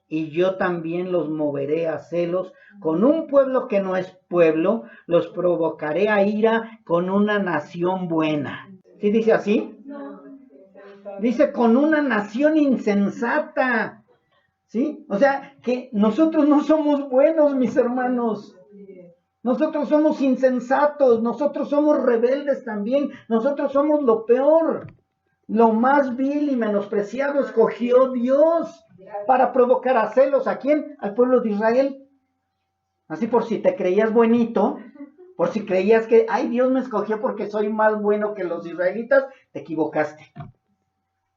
y yo también los moveré a celos con un pueblo que no es pueblo, los provocaré a ira con una nación buena. ¿Sí dice así? Dice con una nación insensata. ¿Sí? O sea, que nosotros no somos buenos, mis hermanos. Nosotros somos insensatos, nosotros somos rebeldes también, nosotros somos lo peor. Lo más vil y menospreciado escogió Dios para provocar a celos. ¿A quién? Al pueblo de Israel. Así por si te creías buenito, por si creías que, ay, Dios me escogió porque soy más bueno que los israelitas, te equivocaste.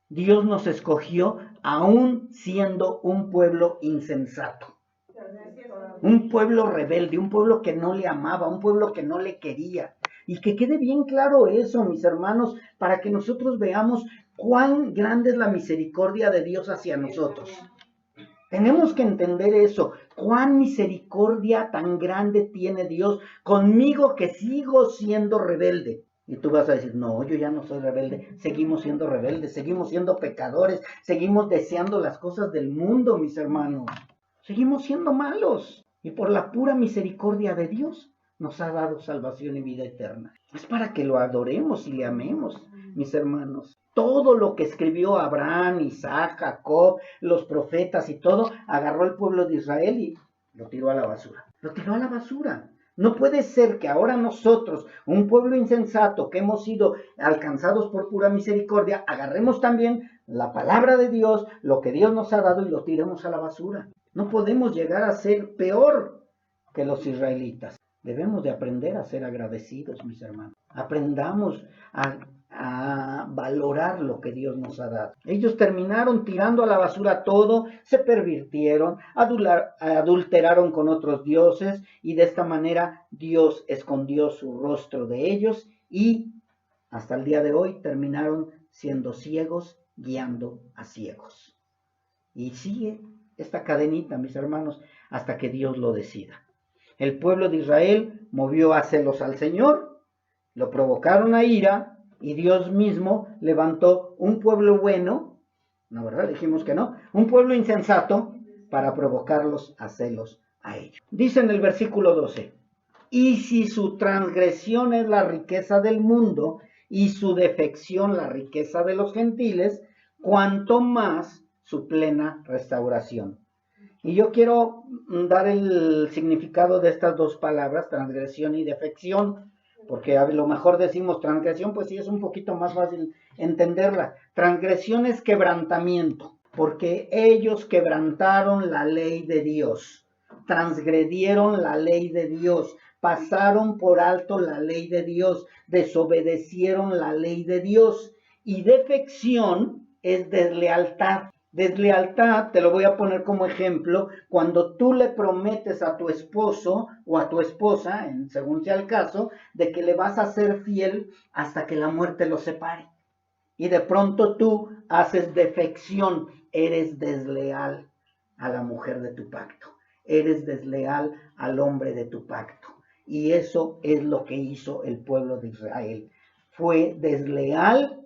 Dios nos escogió aún siendo un pueblo insensato. Un pueblo rebelde, un pueblo que no le amaba, un pueblo que no le quería. Y que quede bien claro eso, mis hermanos, para que nosotros veamos cuán grande es la misericordia de Dios hacia nosotros. Tenemos que entender eso, cuán misericordia tan grande tiene Dios conmigo que sigo siendo rebelde. Y tú vas a decir, no, yo ya no soy rebelde, seguimos siendo rebeldes, seguimos siendo pecadores, seguimos deseando las cosas del mundo, mis hermanos. Seguimos siendo malos y por la pura misericordia de Dios nos ha dado salvación y vida eterna. Es para que lo adoremos y le amemos, mis hermanos. Todo lo que escribió Abraham, Isaac, Jacob, los profetas y todo, agarró el pueblo de Israel y lo tiró a la basura. Lo tiró a la basura. No puede ser que ahora nosotros, un pueblo insensato que hemos sido alcanzados por pura misericordia, agarremos también la palabra de Dios, lo que Dios nos ha dado y lo tiremos a la basura. No podemos llegar a ser peor que los israelitas. Debemos de aprender a ser agradecidos, mis hermanos. Aprendamos a valorar lo que Dios nos ha dado. Ellos terminaron tirando a la basura todo, se pervirtieron, adulteraron con otros dioses y de esta manera Dios escondió su rostro de ellos y hasta el día de hoy terminaron siendo ciegos, guiando a ciegos. Y sigue esta cadenita, mis hermanos, hasta que Dios lo decida. El pueblo de Israel movió a celos al Señor, lo provocaron a ira Y Dios mismo levantó un pueblo bueno, ¿no, verdad? Dijimos que no, un pueblo insensato para provocarlos a celos a ellos. Dice en el versículo 12, y si su transgresión es la riqueza del mundo y su defección la riqueza de los gentiles, cuanto más su plena restauración. Y yo quiero dar el significado de estas dos palabras, transgresión y defección, porque a lo mejor decimos transgresión, pues sí es un poquito más fácil entenderla. Transgresión es quebrantamiento, porque ellos quebrantaron la ley de Dios, transgredieron la ley de Dios, pasaron por alto la ley de Dios, desobedecieron la ley de Dios. Y defección es deslealtad. Deslealtad, te lo voy a poner como ejemplo, cuando tú le prometes a tu esposo o a tu esposa, según sea el caso, de que le vas a ser fiel hasta que la muerte los separe. Y de pronto tú haces defección, eres desleal a la mujer de tu pacto, eres desleal al hombre de tu pacto. Y eso es lo que hizo el pueblo de Israel. Fue desleal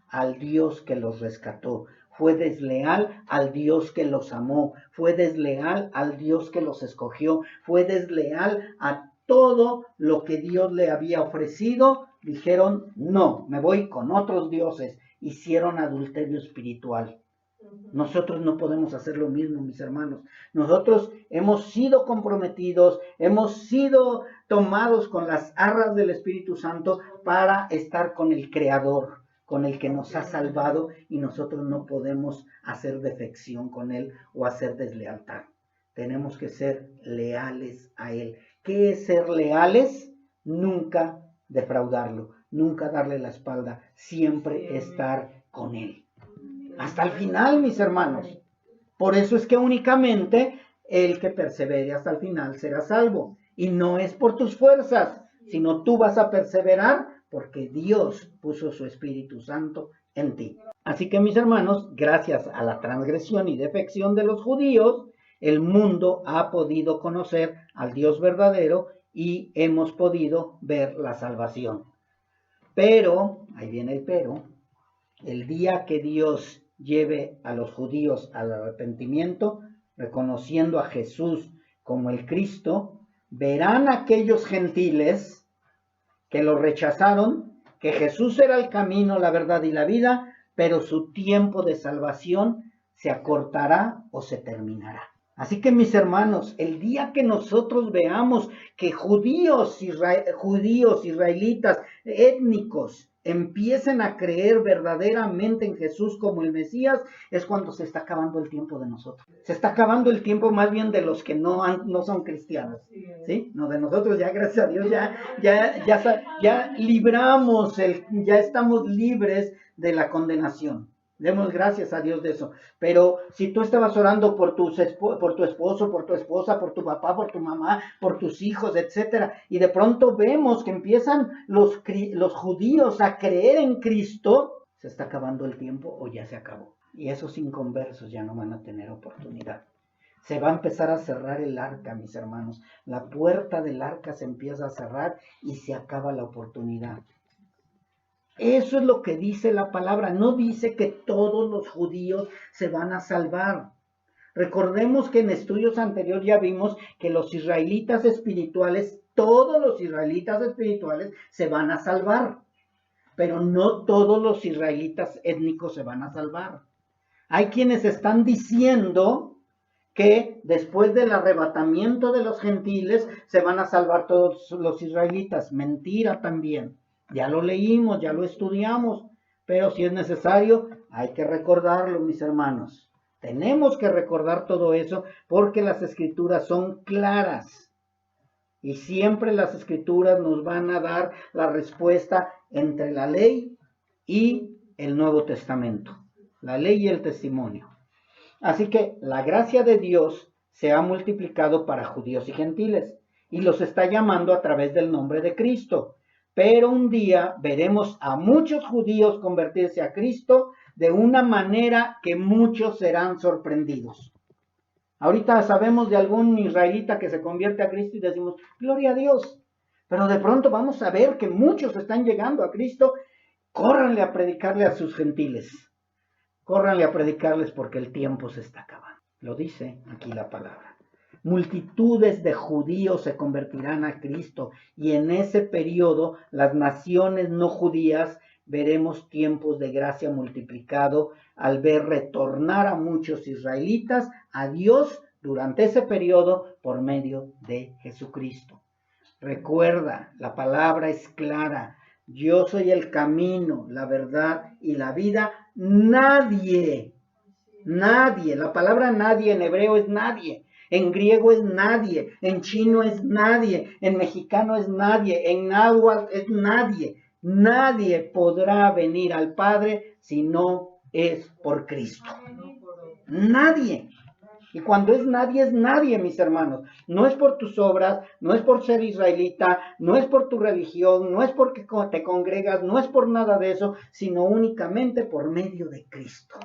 al Dios que los rescató. Fue desleal al Dios que los amó, fue desleal al Dios que los escogió, fue desleal a todo lo que Dios le había ofrecido. Dijeron, no, me voy con otros dioses. Hicieron adulterio espiritual. Nosotros no podemos hacer lo mismo, mis hermanos. Nosotros hemos sido comprometidos, hemos sido tomados con las arras del Espíritu Santo para estar con el Creador, con el que nos ha salvado, y nosotros no podemos hacer defección con Él o hacer deslealtad. Tenemos que ser leales a Él. ¿Qué es ser leales? Nunca defraudarlo, nunca darle la espalda, siempre estar con Él. Hasta el final, mis hermanos. Por eso es que únicamente el que persevere hasta el final será salvo. Y no es por tus fuerzas, sino tú vas a perseverar porque Dios puso su Espíritu Santo en ti. Así que, mis hermanos, gracias a la transgresión y defección de los judíos, el mundo ha podido conocer al Dios verdadero y hemos podido ver la salvación. Pero, ahí viene el pero, el día que Dios lleve a los judíos al arrepentimiento, reconociendo a Jesús como el Cristo, verán aquellos gentiles que lo rechazaron, que Jesús era el camino, la verdad y la vida, pero su tiempo de salvación se acortará o se terminará. Así que, mis hermanos, el día que nosotros veamos que judíos, israelitas, étnicos, empiecen a creer verdaderamente en Jesús como el Mesías, es cuando se está acabando el tiempo de nosotros. Se está acabando el tiempo más bien de los que no son cristianos, ¿sí? No, de nosotros ya, gracias a Dios, ya libramos, ya estamos libres de la condenación. Demos gracias a Dios de eso. Pero si tú estabas orando por tu esposo, por tu esposa, por tu papá, por tu mamá, por tus hijos, etcétera, y de pronto vemos que empiezan los judíos a creer en Cristo, se está acabando el tiempo o ya se acabó. Y esos inconversos ya no van a tener oportunidad. Se va a empezar a cerrar el arca, mis hermanos. La puerta del arca se empieza a cerrar y se acaba la oportunidad. Eso es lo que dice la palabra. No dice que todos los judíos se van a salvar. Recordemos que en estudios anteriores ya vimos que los israelitas espirituales, todos los israelitas espirituales se van a salvar. Pero no todos los israelitas étnicos se van a salvar. Hay quienes están diciendo que después del arrebatamiento de los gentiles se van a salvar todos los israelitas. Mentira también. Ya lo leímos, ya lo estudiamos, pero si es necesario, hay que recordarlo, mis hermanos. Tenemos que recordar todo eso porque las escrituras son claras. Y siempre las escrituras nos van a dar la respuesta entre la ley y el Nuevo Testamento. La ley y el testimonio. Así que la gracia de Dios se ha multiplicado para judíos y gentiles y los está llamando a través del nombre de Cristo. Pero un día veremos a muchos judíos convertirse a Cristo de una manera que muchos serán sorprendidos. Ahorita sabemos de algún israelita que se convierte a Cristo y decimos, gloria a Dios. Pero de pronto vamos a ver que muchos están llegando a Cristo Córranle a predicarle a sus gentiles. Córranle a predicarles porque el tiempo se está acabando. Lo dice aquí la palabra. Multitudes de judíos se convertirán a Cristo y en ese periodo las naciones no judías veremos tiempos de gracia multiplicado al ver retornar a muchos israelitas a Dios durante ese periodo por medio de Jesucristo. Recuerda, la palabra es clara. Yo soy el camino, la verdad y la vida. Nadie, la palabra nadie en hebreo es nadie. En griego es nadie, en chino es nadie, en mexicano es nadie, en náhuatl es nadie. Nadie podrá venir al Padre si no es por Cristo. Nadie. Y cuando es nadie, mis hermanos. No es por tus obras, no es por ser israelita, no es por tu religión, no es porque te congregas, no es por nada de eso, sino únicamente por medio de Cristo.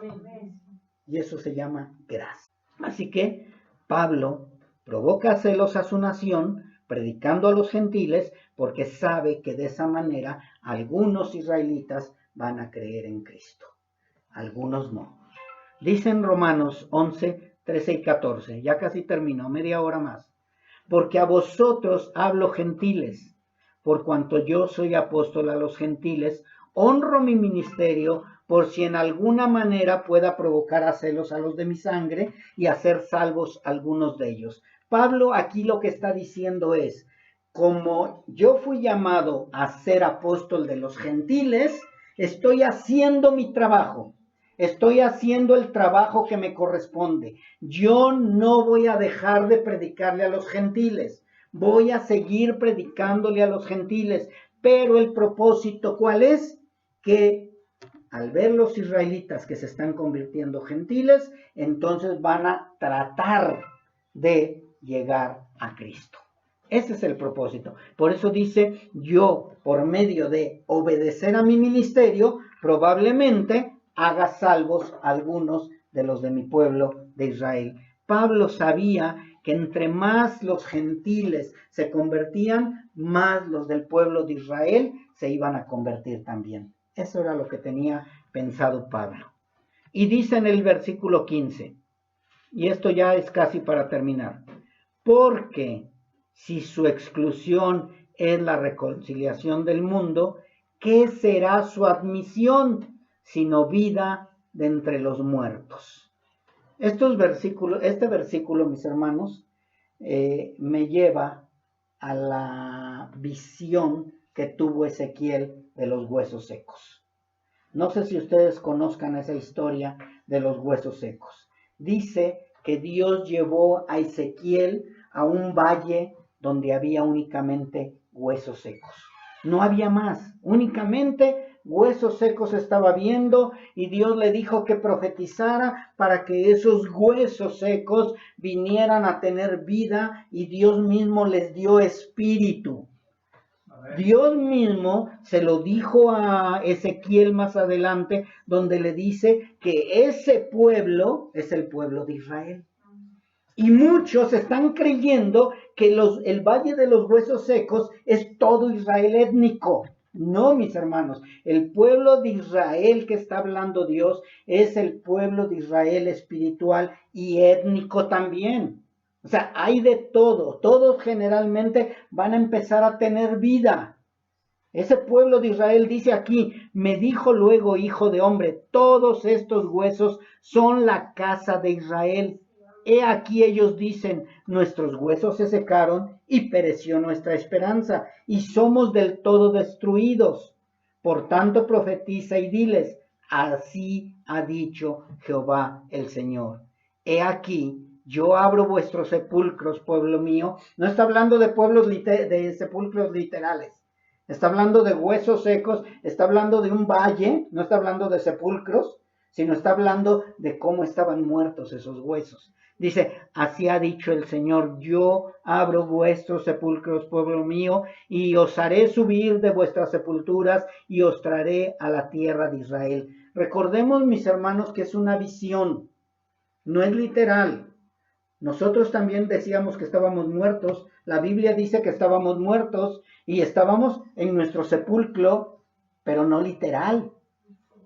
Y eso se llama gracia. Así que Pablo provoca celos a su nación, predicando a los gentiles, porque sabe que de esa manera algunos israelitas van a creer en Cristo. Algunos no. Dice en Romanos 11, 13 y 14, ya casi terminó, media hora más. Porque a vosotros hablo gentiles, por cuanto yo soy apóstol a los gentiles, honro mi ministerio, por si en alguna manera pueda provocar a celos a los de mi sangre y hacer salvos algunos de ellos. Pablo aquí lo que está diciendo es, como yo fui llamado a ser apóstol de los gentiles, estoy haciendo mi trabajo. Estoy haciendo el trabajo que me corresponde. Yo no voy a dejar de predicarle a los gentiles. Voy a seguir predicándole a los gentiles. Pero el propósito, ¿cuál es? Que al ver los israelitas que se están convirtiendo gentiles, entonces van a tratar de llegar a Cristo. Ese es el propósito. Por eso dice, yo por medio de obedecer a mi ministerio, probablemente haga salvos algunos de los de mi pueblo de Israel. Pablo sabía que entre más los gentiles se convertían, más los del pueblo de Israel se iban a convertir también. Eso era lo que tenía pensado Pablo. Y dice en el versículo 15, y esto ya es casi para terminar, porque si su exclusión es la reconciliación del mundo, ¿qué será su admisión? Sino vida de entre los muertos. Este versículo, mis hermanos, me lleva a la visión que tuvo Ezequiel de los huesos secos. No sé si ustedes conozcan esa historia de los huesos secos. Dice que Dios llevó a Ezequiel a un valle donde había únicamente huesos secos. No había más, únicamente huesos secos estaba viendo y Dios le dijo que profetizara para que esos huesos secos vinieran a tener vida y Dios mismo les dio espíritu. Dios mismo se lo dijo a Ezequiel más adelante, donde le dice que ese pueblo es el pueblo de Israel. Y muchos están creyendo que el Valle de los Huesos Secos es todo Israel étnico. No, mis hermanos, el pueblo de Israel que está hablando Dios es el pueblo de Israel espiritual y étnico también. O sea, hay de todo. Todos generalmente van a empezar a tener vida. Ese pueblo de Israel dice aquí, me dijo luego, hijo de hombre, todos estos huesos son la casa de Israel. He aquí ellos dicen, nuestros huesos se secaron y pereció nuestra esperanza y somos del todo destruidos. Por tanto profetiza y diles, así ha dicho Jehová el Señor. He aquí, yo abro vuestros sepulcros, pueblo mío. No está hablando de de sepulcros literales. Está hablando de huesos secos, está hablando de un valle, no está hablando de sepulcros, sino está hablando de cómo estaban muertos esos huesos. Dice, así ha dicho el Señor, yo abro vuestros sepulcros, pueblo mío, y os haré subir de vuestras sepulturas y os traeré a la tierra de Israel. Recordemos, mis hermanos, que es una visión, no es literal. Nosotros también decíamos que estábamos muertos. La Biblia dice que estábamos muertos y estábamos en nuestro sepulcro pero no literal.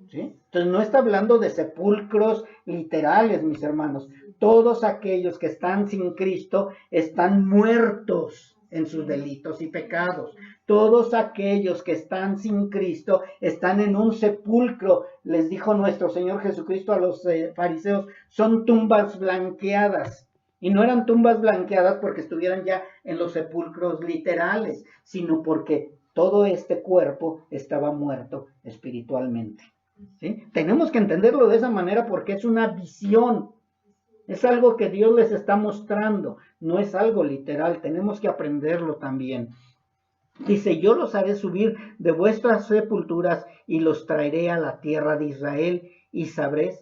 ¿Sí? Entonces no está hablando de sepulcros literales, mis hermanos. Todos aquellos que están sin Cristo están muertos en sus delitos y pecados. Todos aquellos que están sin Cristo están en un sepulcro. Les dijo nuestro Señor Jesucristo a los fariseos, son tumbas blanqueadas. Y no eran tumbas blanqueadas porque estuvieran ya en los sepulcros literales, sino porque todo este cuerpo estaba muerto espiritualmente. ¿Sí? Tenemos que entenderlo de esa manera porque es una visión. Es algo que Dios les está mostrando, no es algo literal, tenemos que aprenderlo también. Dice, yo los haré subir de vuestras sepulturas y los traeré a la tierra de Israel y sabréis.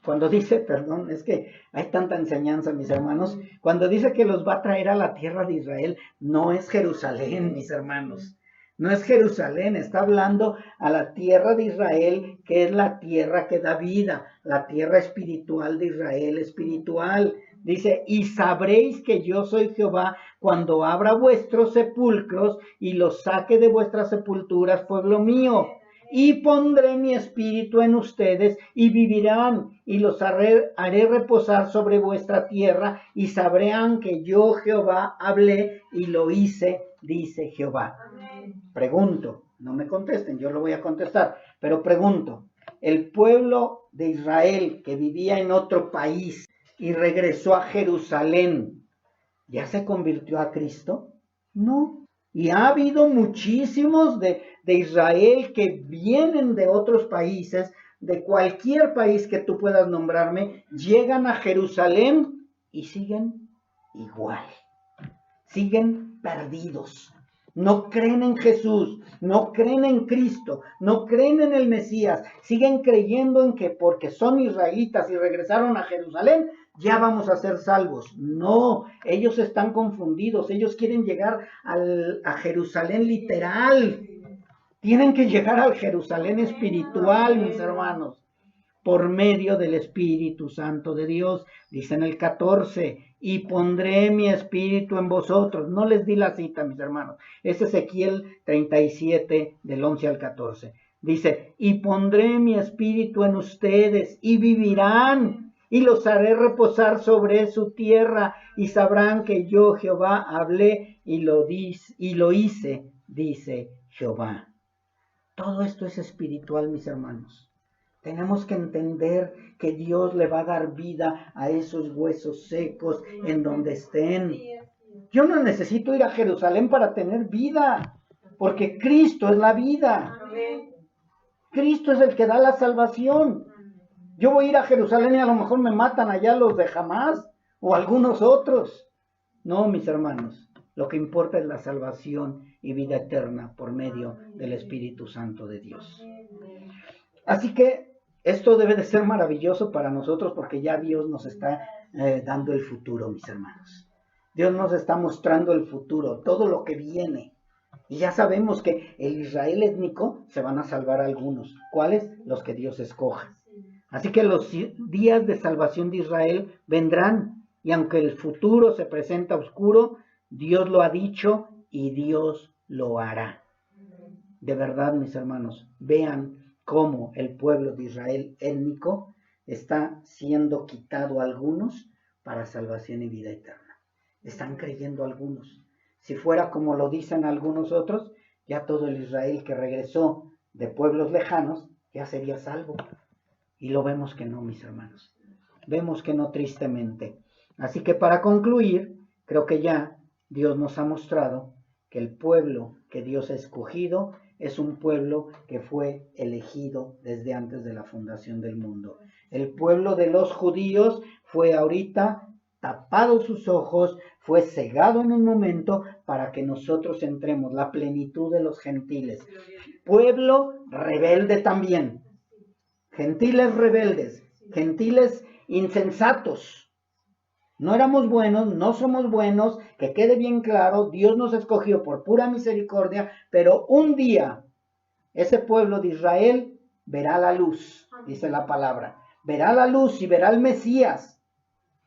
Cuando dice, perdón, es que hay tanta enseñanza, mis hermanos, cuando dice que los va a traer a la tierra de Israel, no es Jerusalén, mis hermanos. No es Jerusalén, está hablando a la tierra de Israel, que es la tierra que da vida, la tierra espiritual de Israel, espiritual. Dice, y sabréis que yo soy Jehová cuando abra vuestros sepulcros y los saque de vuestras sepulturas, pueblo mío. Y pondré mi espíritu en ustedes y vivirán y los haré reposar sobre vuestra tierra y sabrán que yo Jehová hablé y lo hice, dice Jehová. Pregunto, no me contesten, yo lo voy a contestar, pero pregunto, ¿el pueblo de Israel que vivía en otro país y regresó a Jerusalén, ya se convirtió a Cristo? No. Y ha habido muchísimos de Israel que vienen de otros países, de cualquier país que tú puedas nombrarme, llegan a Jerusalén y siguen igual. Siguen perdidos. No creen en Jesús, no creen en Cristo, no creen en el Mesías, siguen creyendo en que porque son israelitas y regresaron a Jerusalén, ya vamos a ser salvos. No, ellos están confundidos, ellos quieren llegar a Jerusalén literal, tienen que llegar al Jerusalén espiritual, mis hermanos, por medio del Espíritu Santo de Dios. Dice en el 14, y pondré mi espíritu en vosotros. No les di la cita, mis hermanos. Es Ezequiel 37, del 11 al 14. Dice, y pondré mi espíritu en ustedes, y vivirán, y los haré reposar sobre su tierra, y sabrán que yo, Jehová, hablé, y lo hice, dice Jehová. Todo esto es espiritual, mis hermanos. Tenemos que entender que Dios le va a dar vida a esos huesos secos en donde estén. Yo no necesito ir a Jerusalén para tener vida, porque Cristo es la vida. Cristo es el que da la salvación. Yo voy a ir a Jerusalén y a lo mejor me matan allá los de Hamás o algunos otros. No, mis hermanos, lo que importa es la salvación y vida eterna por medio del Espíritu Santo de Dios. Así que esto debe de ser maravilloso para nosotros porque ya Dios nos está dando el futuro, mis hermanos. Dios nos está mostrando el futuro, todo lo que viene. Y ya sabemos que el Israel étnico se van a salvar algunos. ¿Cuáles? Los que Dios escoja. Así que los días de salvación de Israel vendrán. Y aunque el futuro se presenta oscuro, Dios lo ha dicho y Dios lo hará. De verdad, mis hermanos, vean cómo el pueblo de Israel étnico está siendo quitado a algunos para salvación y vida eterna. Están creyendo algunos. Si fuera como lo dicen algunos otros, ya todo el Israel que regresó de pueblos lejanos ya sería salvo. Y lo vemos que no, mis hermanos. Vemos que no, tristemente. Así que para concluir, creo que ya Dios nos ha mostrado que el pueblo que Dios ha escogido es un pueblo que fue elegido desde antes de la fundación del mundo. El pueblo de los judíos fue ahorita tapado sus ojos, fue cegado en un momento para que nosotros entremos, la plenitud de los gentiles. Pueblo rebelde también. Gentiles rebeldes, gentiles insensatos. No éramos buenos, no somos buenos, que quede bien claro, Dios nos escogió por pura misericordia, pero un día ese pueblo de Israel verá la luz, dice la palabra, verá la luz y verá al Mesías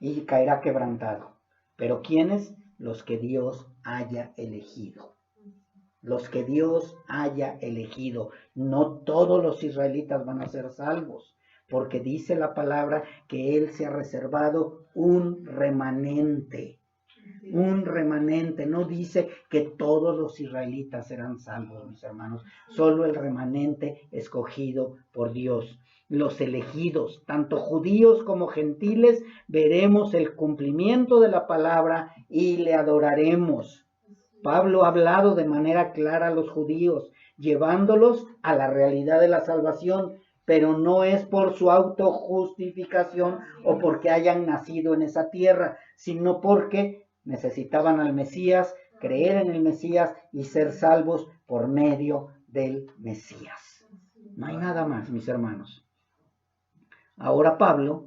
y caerá quebrantado. Pero ¿quiénes? Los que Dios haya elegido. los que Dios haya elegido. No todos los israelitas van a ser salvos, porque dice la palabra que Él se ha reservado un remanente. Un remanente, no dice que todos los israelitas serán salvos, mis hermanos, solo el remanente escogido por Dios. Los elegidos, tanto judíos como gentiles, veremos el cumplimiento de la palabra y le adoraremos. Pablo ha hablado de manera clara a los judíos, llevándolos a la realidad de la salvación, pero no es por su autojustificación o porque hayan nacido en esa tierra, sino porque necesitaban al Mesías, creer en el Mesías y ser salvos por medio del Mesías. No hay nada más, mis hermanos. Ahora Pablo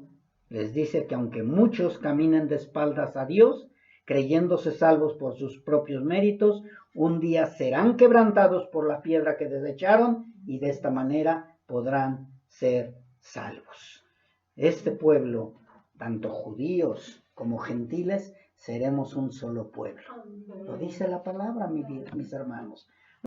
les dice que aunque muchos caminen de espaldas a Dios, creyéndose salvos por sus propios méritos, un día serán quebrantados por la piedra que desecharon y de esta manera podrán ser salvos. Este pueblo, tanto judíos como gentiles, seremos un solo pueblo. Lo dice la palabra, mis hermanos.